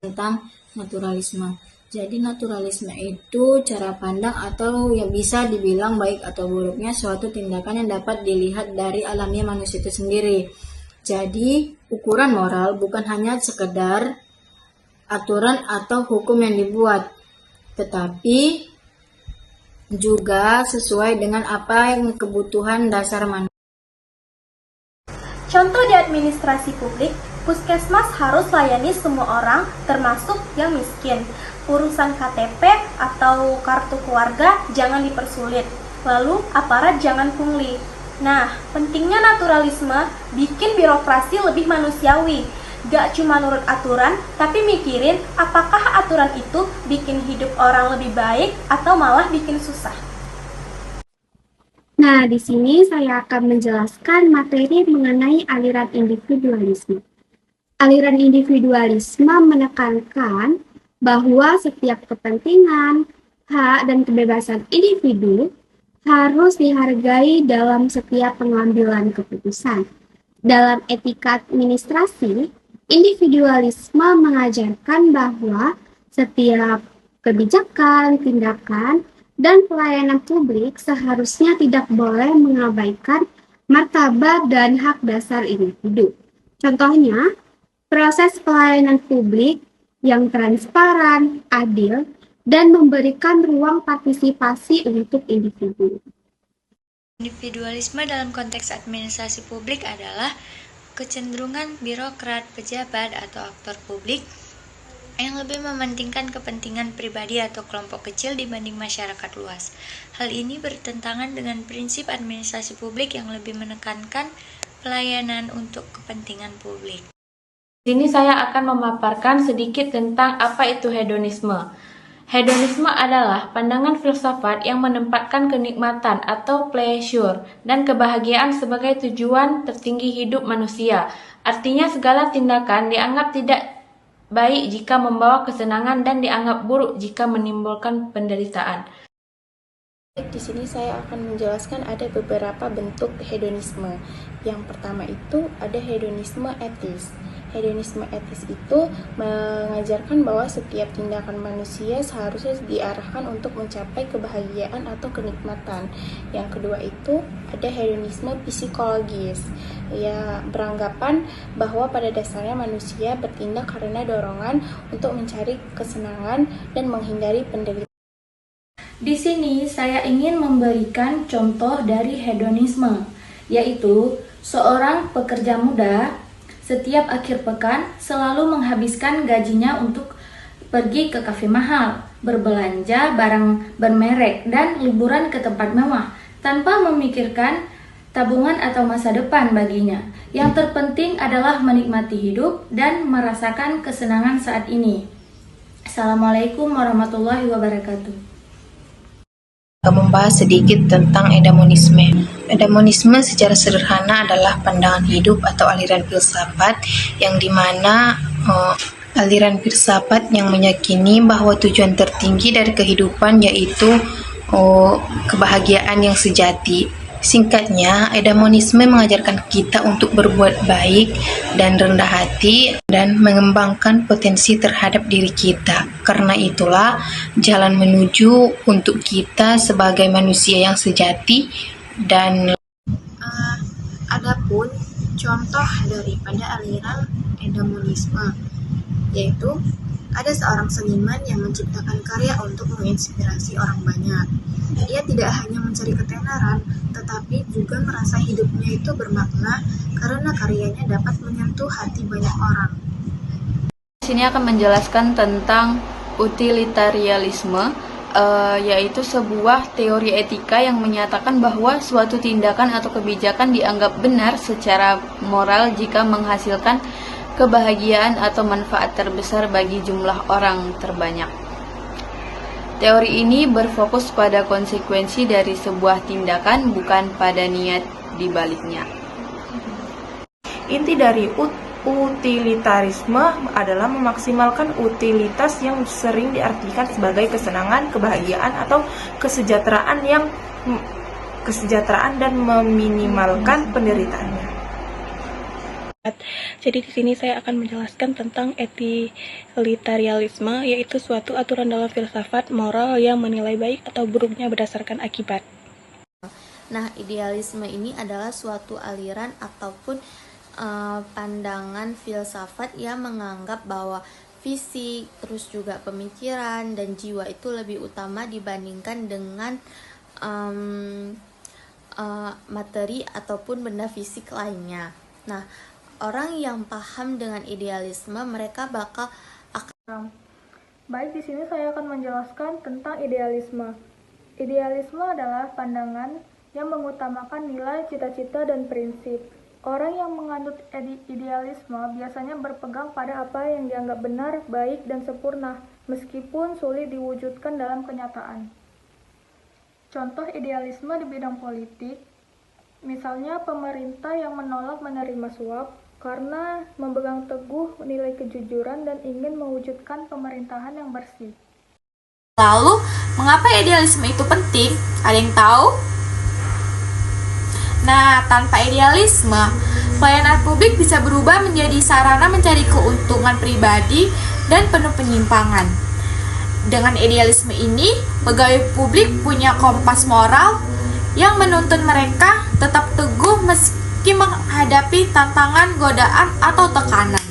tentang naturalisme. Jadi naturalisme itu cara pandang atau yang bisa dibilang baik atau buruknya suatu tindakan yang dapat dilihat dari alamiah manusia itu sendiri. Jadi ukuran moral bukan hanya sekedar aturan atau hukum yang dibuat, tetapi juga sesuai dengan apa yang kebutuhan dasar manusia. Contoh di administrasi publik, puskesmas harus layani semua orang, termasuk yang miskin. Urusan KTP atau kartu keluarga jangan dipersulit. Lalu aparat jangan pungli. Nah, pentingnya naturalisme bikin birokrasi lebih manusiawi. Gak cuma nurut aturan, tapi mikirin apakah aturan itu bikin hidup orang lebih baik atau malah bikin susah. Nah, di sini saya akan menjelaskan materi mengenai aliran individualisme. Aliran individualisme menekankan bahwa setiap kepentingan, hak, dan kebebasan individu harus dihargai dalam setiap pengambilan keputusan. Dalam etika administrasi, individualisme mengajarkan bahwa setiap kebijakan, tindakan, dan pelayanan publik seharusnya tidak boleh mengabaikan martabat dan hak dasar individu. Contohnya, proses pelayanan publik yang transparan, adil, dan memberikan ruang partisipasi untuk individu. Individualisme dalam konteks administrasi publik adalah kecenderungan birokrat, pejabat, atau aktor publik yang lebih mementingkan kepentingan pribadi atau kelompok kecil dibanding masyarakat luas. Hal ini bertentangan dengan prinsip administrasi publik yang lebih menekankan pelayanan untuk kepentingan publik. Di sini saya akan memaparkan sedikit tentang apa itu hedonisme. Hedonisme adalah pandangan filsafat yang menempatkan kenikmatan atau pleasure dan kebahagiaan sebagai tujuan tertinggi hidup manusia. Artinya segala tindakan dianggap tidak baik jika membawa kesenangan dan dianggap buruk jika menimbulkan penderitaan. Di sini saya akan menjelaskan ada beberapa bentuk hedonisme. Yang pertama itu ada hedonisme etis. Hedonisme etis itu mengajarkan bahwa setiap tindakan manusia seharusnya diarahkan untuk mencapai kebahagiaan atau kenikmatan. Yang kedua itu ada hedonisme psikologis. Ya, beranggapan bahwa pada dasarnya manusia bertindak karena dorongan untuk mencari kesenangan dan menghindari penderitaan. Di sini saya ingin memberikan contoh dari hedonisme, yaitu seorang pekerja muda setiap akhir pekan selalu menghabiskan gajinya untuk pergi ke kafe mahal, berbelanja barang bermerek, dan liburan ke tempat mewah, tanpa memikirkan tabungan atau masa depan baginya. Yang terpenting adalah menikmati hidup dan merasakan kesenangan saat ini. Assalamualaikum warahmatullahi wabarakatuh. Membahas sedikit tentang edamonisme. Edamonisme secara sederhana adalah pandangan hidup atau aliran filsafat yang dimana aliran filsafat yang meyakini bahwa tujuan tertinggi dari kehidupan yaitu kebahagiaan yang sejati. Singkatnya, edamonisme mengajarkan kita untuk berbuat baik dan rendah hati dan mengembangkan potensi terhadap diri kita. Karena itulah jalan menuju untuk kita sebagai manusia yang sejati dan Adapun contoh daripada aliran edamonisme yaitu ada seorang seniman yang menciptakan karya untuk menginspirasi orang banyak. Ia tidak hanya mencari ketenaran, tetapi juga merasa hidupnya itu bermakna karena karyanya dapat menyentuh hati banyak orang. Di sini akan menjelaskan tentang utilitarianisme, yaitu sebuah teori etika yang menyatakan bahwa suatu tindakan atau kebijakan dianggap benar secara moral jika menghasilkan kebahagiaan atau manfaat terbesar bagi jumlah orang terbanyak. Teori ini berfokus pada konsekuensi dari sebuah tindakan, bukan pada niat di baliknya. Inti dari utilitarisme adalah memaksimalkan utilitas yang sering diartikan sebagai kesenangan, kebahagiaan, atau kesejahteraan dan meminimalkan penderitaannya. Jadi di sini saya akan menjelaskan tentang utilitarianisme, yaitu suatu aturan dalam filsafat moral yang menilai baik atau buruknya berdasarkan akibat. Nah, idealisme ini adalah suatu aliran ataupun pandangan filsafat yang menganggap bahwa fisik, terus juga pemikiran dan jiwa itu lebih utama dibandingkan dengan materi ataupun benda fisik lainnya. Nah, orang yang paham dengan idealisme, mereka bakal Baik, di sini saya akan menjelaskan tentang idealisme. Idealisme adalah pandangan yang mengutamakan nilai, cita-cita, dan prinsip. Orang yang menganut idealisme biasanya berpegang pada apa yang dianggap benar, baik, dan sempurna, meskipun sulit diwujudkan dalam kenyataan. Contoh idealisme di bidang politik, misalnya pemerintah yang menolak menerima suap karena memegang teguh nilai kejujuran dan ingin mewujudkan pemerintahan yang bersih. Lalu, mengapa idealisme itu penting? Ada yang tahu? Nah, tanpa idealisme, pelayanan publik bisa berubah menjadi sarana mencari keuntungan pribadi dan penuh penyimpangan. Dengan idealisme ini, pegawai publik punya kompas moral yang menuntun mereka tetap teguh meski menghadapi tantangan, godaan, atau tekanan.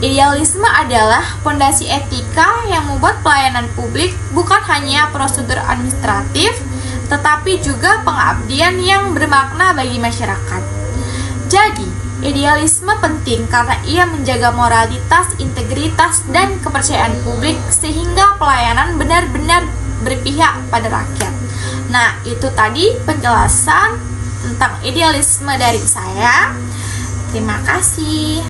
Idealisme adalah fondasi etika yang membuat pelayanan publik bukan hanya prosedur administratif, tetapi juga pengabdian yang bermakna bagi masyarakat. Jadi, idealisme penting karena ia menjaga moralitas, integritas, dan kepercayaan publik sehingga pelayanan benar-benar berpihak pada rakyat. Nah, itu tadi penjelasan tentang idealisme dari saya. Terima kasih.